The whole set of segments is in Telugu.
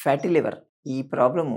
ఫ్యాటీ లివర్ ఈ ప్రాబ్లము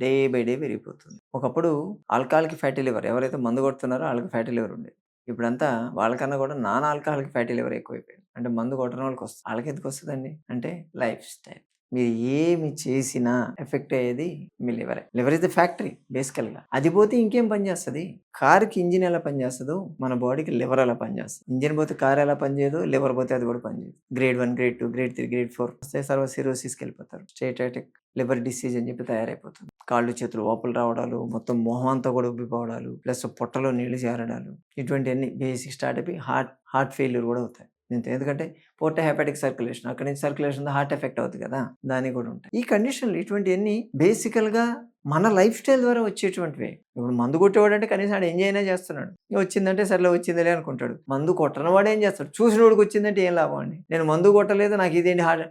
డే బై డే పెరిగిపోతుంది. ఒకప్పుడు ఆల్కహాల్‌కి ఫ్యాటీ లివర్ ఎవరైతే మందు కొడుతున్నారో ఆళ్ళకి ఫ్యాటీ లివర్ ఉండేది. ఇప్పుడంతా వాళ్ళకన్నా కూడా నాన్ ఆల్కహాల్‌కి ఫ్యాటీ లివర్ ఎక్కువైపోయింది. అంటే మందు కొట్టనోళ్ళకొస్తుంది. ఆళ్ళకెందుకొస్తదండి? అంటే లైఫ్ స్టైల్. మీరు ఏమి చేసినా ఎఫెక్ట్ అయ్యేది మీ లివరే. లివర్ ఇస్ ద ఫ్యాక్టరీ బేసికల్‌గా. అది పోతే ఇంకేం పని చేస్తది? కార్‌కి ఇంజిన్ ఎలా పనిచేస్తదో మన బాడీకి లివర్ అలా పనిచేస్తది. ఇంజిన్ పోతే కార్ ఎలా పనిచేయదో లివర్ పోతే అది కూడా పనిచేయదు. గ్రేడ్ 1, గ్రేడ్ 2, గ్రేడ్ 3, గ్రేడ్ 4 వస్తే సిరోసిస్‌కెళ్ళిపోతారు. స్టేటాటిక్ లివర్ డిసీజ్ అని చెప్పి తయారైపోతుంది. కాళ్ళు చేతులు వాపులు రావడాలు, మొత్తం మొహం అంతా కూడా ఉబ్బిపోవడాలు, ప్లస్ పొట్టలో నీళ్లు చేరడాలు, ఇటువంటివన్నీ బేసిక్ స్టార్ట్ అయిపోయి హార్ట్ ఫెయిల్యూర్ కూడా అవుతాయి. ఎందుకంటే పోర్టో హెపాటిక్ సర్క్యులేషన్ అక్కడి నుంచి సర్క్యులేషన్ హార్ట్ ఎఫెక్ట్ అవుతుంది కదా, దానికి కూడా ఉంటాయి. ఈ కండిషన్లు ఇటువంటివన్నీ బేసికల్గా మన లైఫ్ స్టైల్ ద్వారా వచ్చేటువంటివే. ఇప్పుడు మందు కొట్టేవాడు అంటే కనీసం ఆడు ఎంజాయ్ అయినా చేస్తున్నాడు. వచ్చిందంటే సర్లే వచ్చిందిలే అనుకుంటాడు. మందు కొట్టని వాడు ఏం చేస్తాడు? చూసినోడికి వచ్చిందంటే ఏం లాభం అండి? నేను మందు కొట్టలేదు, నాకు ఇదేంటి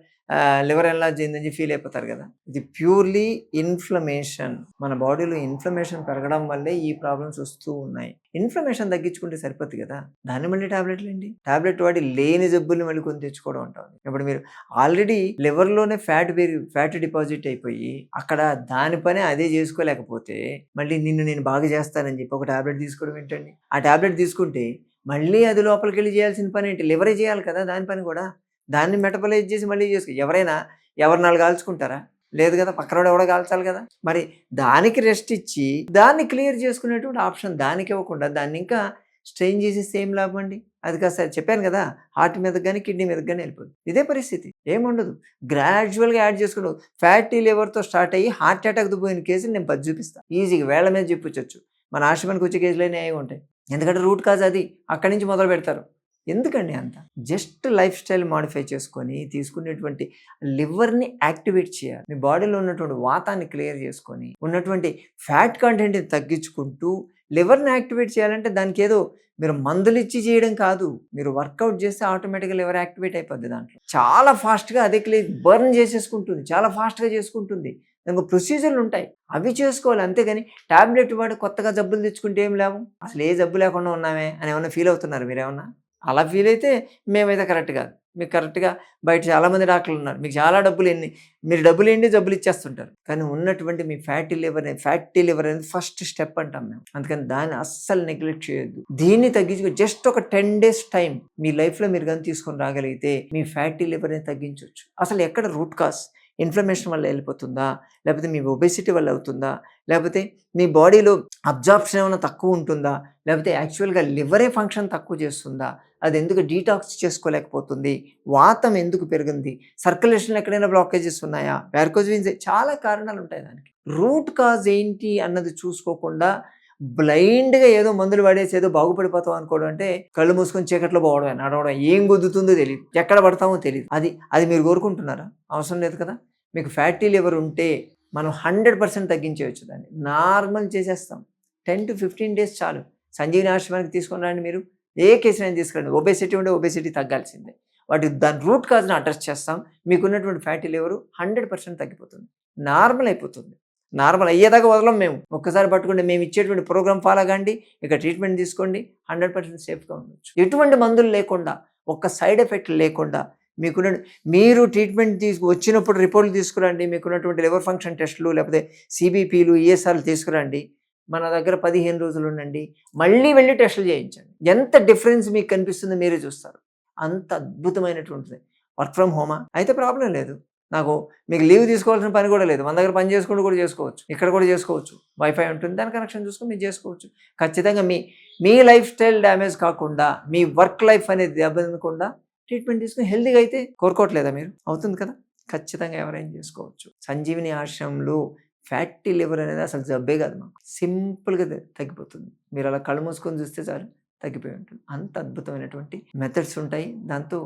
లివర్ ఎన్లార్జ్ అయిందని ఫీల్ అయిపోతారు కదా. ఇది ప్యూర్లీ ఇన్ఫ్లమేషన్. మన బాడీలో ఇన్ఫ్లమేషన్ పెరగడం వల్లే ఈ ప్రాబ్లమ్స్ వస్తూ ఉన్నాయి. ఇన్ఫ్లమేషన్ తగ్గించుకుంటే సరిపోతుంది కదా, దాన్ని మళ్ళీ టాబ్లెట్లు ఏంటి? టాబ్లెట్ వాడి లేని జబ్బుల్ని మళ్ళీ కొని తెచ్చుకోవడం ఉంటుంది. ఇప్పుడు మీరు ఆల్రెడీ లివర్లోనే ఫ్యాట్ డిపాజిట్ అయిపోయి అక్కడ దాని పని అదే చేసుకోలేకపోతే మళ్ళీ నేను బాగా చేస్తానని చెప్పి ఒక టాబ్లెట్ తీసుకోవడం ఏంటండి? ఆ టాబ్లెట్ తీసుకుంటే మళ్ళీ అది లోపలికి వెళ్ళి చేయాల్సిన పని ఏంటి? లివరే చేయాలి కదా దాని పని కూడా. దాన్ని మెటబలైజ్ చేసి మళ్ళీ చేసుకో. ఎవరు 4 కాల్చుకుంటారా? లేదు కదా, పక్కనోడు ఎవడో కాల్చాలి కదా. మరి దానికి రెస్ట్ ఇచ్చి దాన్ని క్లియర్ చేసుకునేటువంటి ఆప్షన్ దానికి ఇవ్వకుండా దాన్ని ఇంకా స్ట్రెయిన్ చేసేస్తే ఏం లాభం అండి? అది కాస్త చెప్పాను కదా, హార్ట్ మీదకి కానీ కిడ్నీ మీదకి కానీ వెళ్ళిపోతుంది. ఇదే పరిస్థితి. ఏముండదు, గ్రాడ్యువల్గా యాడ్ చేసుకుంటూ ఫ్యాటీ లివర్తో స్టార్ట్ అయ్యి హార్ట్ అటాక్తో పోయిన కేసులు నేను 10 చూపిస్తాను. ఈజీగా వేళ్ల మీద చెప్పొచ్చు. మన ఆశ్రమానికి వచ్చే కేసులైనా ఏమి ఉంటాయి. ఎందుకంటే రూట్ కాజ్ అది. అక్కడి నుంచి మొదలు పెడతారు. ఎందుకండి అంత? జస్ట్ లైఫ్ స్టైల్ మాడిఫై చేసుకొని తీసుకునేటువంటి లివర్ని యాక్టివేట్ చేయాలి. మీ బాడీలో ఉన్నటువంటి వాతాన్ని క్లియర్ చేసుకొని ఉన్నటువంటి ఫ్యాట్ కంటెంట్ని తగ్గించుకుంటూ లివర్ని యాక్టివేట్ చేయాలంటే దానికి ఏదో మీరు మందులు ఇచ్చి చేయడం కాదు. మీరు వర్కౌట్ చేస్తే ఆటోమేటిక్గా లివర్ యాక్టివేట్ అయిపోద్ది. దాంట్లో చాలా ఫాస్ట్గా అదే బర్న్ చేసేసుకుంటుంది, చాలా ఫాస్ట్గా చేసుకుంటుంది. దానికి ప్రొసీజర్లు ఉంటాయి, అవి చేసుకోవాలి. అంతేగాని టాబ్లెట్ వాడు కొత్తగా జబ్బులు తెచ్చుకుంటే ఏం లాభం? అసలు ఏ జబ్బు లేకుండా ఉన్నామే అని ఏమన్నా ఫీల్ అవుతున్నారు మీరేమన్నా? అలా ఫీల్ అయితే మేమైతే కరెక్ట్ కాదు. మీకు కరెక్ట్గా బయట చాలామంది డాక్టర్లు ఉన్నారు, మీకు చాలా మీరు డబ్బులు ఏంటి జబ్బులు ఇచ్చేస్తుంటారు. కానీ ఉన్నటువంటి మీ ఫ్యాటీ లివర్ అనేది ఫస్ట్ స్టెప్ అంటాం మేము. అందుకని దాన్ని అస్సలు నెగ్లెక్ట్ చేయొద్దు. దీన్ని తగ్గించుకో. జస్ట్ ఒక 10 days టైం మీ లైఫ్లో మీరు కానీ తీసుకొని రాగలిగితే మీ ఫ్యాటీ లివర్ని తగ్గించవచ్చు. అసలు ఎక్కడ రూట్ కాజ్? ఇన్ఫ్లమేషన్ వల్ల వెళ్ళిపోతుందా, లేకపోతే మీ ఒబెసిటీ వల్ల అవుతుందా, లేకపోతే మీ బాడీలో అబ్జార్ప్షన్ ఏమైనా తక్కువ ఉంటుందా, లేకపోతే యాక్చువల్గా లివరే ఫంక్షన్ తక్కువ చేస్తుందా, అది ఎందుకు డీటాక్స్ చేసుకోలేకపోతుంది, వాతం ఎందుకు పెరిగింది, సర్క్యులేషన్లో ఎక్కడైనా బ్లాకేజెస్ ఉన్నాయా, వారికోజ్ వెయిన్స్, చాలా కారణాలు ఉంటాయి దానికి. రూట్ కాజ్ ఏంటి అన్నది చూసుకోకుండా బ్లైండ్గా ఏదో మందులు వాడేసి ఏదో బాగుపడిపోతాం అనుకోవడం అంటే కళ్ళు మూసుకొని చీకట్లో పోవడమే, నడవడం, ఏం గుద్దుతుందో తెలియదు, ఎక్కడ పడతామో తెలియదు. అది మీరు కోరుకుంటున్నారా? అవసరం లేదు కదా. మీకు ఫ్యాటీ లివర్ ఉంటే మనం 100% తగ్గించేయచ్చు. దాన్ని నార్మల్ చేసేస్తాం. 10 to 15 days చాలు. సంజీవని ఆశ్రమానికి తీసుకొని రండి, మీరు ఏ కేసునైనా తీసుకురండి. ఒబేసిటీ ఉంటే ఒబేసిటీ తగ్గాల్సిందే. దాని రూట్ కాజ్ని అడ్రస్ చేస్తాం. మీకున్నటువంటి ఫ్యాటీ లివర్ 100% తగ్గిపోతుంది, నార్మల్ అయిపోతుంది. నార్మల్ అయ్యేదాకా వదలం మేము. ఒక్కసారి పట్టుకుంటే మేము ఇచ్చేటువంటి ప్రోగ్రామ్ ఫాలో కండి, ఇక ట్రీట్మెంట్ తీసుకోండి, 100% సేఫ్గా ఉండొచ్చు. ఎటువంటి మందులు లేకుండా, ఒక్క సైడ్ ఎఫెక్ట్ లేకుండా మీరు ట్రీట్మెంట్ వచ్చినప్పుడు రిపోర్ట్లు తీసుకురండి. మీకున్నటువంటి లివర్ ఫంక్షన్ టెస్టులు, లేకపోతే సిబిపిలు, ఈఎస్ఆర్లు తీసుకురండి. మన దగ్గర 15 రోజులు ఉండండి, మళ్ళీ వెళ్ళి టెస్టులు చేయించండి. ఎంత డిఫరెన్స్ మీకు కనిపిస్తుందో మీరే చూస్తారు. అంత అద్భుతమైనటువంటిది. వర్క్ ఫ్రమ్ హోమా అయితే ప్రాబ్లం లేదు. మీకు లీవ్ తీసుకోవాల్సిన పని కూడా లేదు. మన దగ్గర పని చేసుకుంటూ కూడా చేసుకోవచ్చు, ఇక్కడ కూడా చేసుకోవచ్చు. వైఫై ఉంటుంది, దాని కనెక్షన్ చూసుకొని మీరు చేసుకోవచ్చు. ఖచ్చితంగా మీ లైఫ్ స్టైల్ డ్యామేజ్ కాకుండా, మీ వర్క్ లైఫ్ అనేది దెబ్బతినకుండా ట్రీట్మెంట్ తీసుకుని హెల్తీగా అయితే కోరుకోవట్లేదా మీరు? అవుతుంది కదా. ఖచ్చితంగా ఎవరైనా చేసుకోవచ్చు. సంజీవిని ఆశ్రమంలో ఫ్యాటీ లివర్ అనేది అసలు జబ్బే కాదు, మాకు సింపుల్గా తగ్గిపోతుంది. మీరు అలా కళ్ళు మూసుకొని చూస్తే చాలు, తగ్గిపోయి ఉంటుంది. అంత అద్భుతమైనటువంటి మెథడ్స్ ఉంటాయి. దాంతో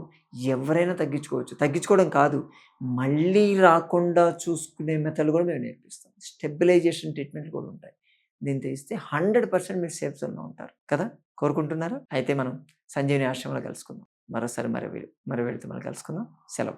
ఎవరైనా తగ్గించుకోవచ్చు. తగ్గించుకోవడం కాదు, మళ్ళీ రాకుండా చూసుకునే మెథడ్లు కూడా మేము నేర్పిస్తాం. స్టెబిలైజేషన్ ట్రీట్మెంట్ కూడా ఉంటాయి. దీంతో ఇస్తే 100% మీరు సేఫ్ జోన్లో ఉంటారు కదా. కోరుకుంటున్నారా? అయితే మనం సంజీవిని ఆశ్రమంలో కలుసుకుందాం. మరోసారి మరి వీడితో మనం కలుసుకుందాం. సెలవు.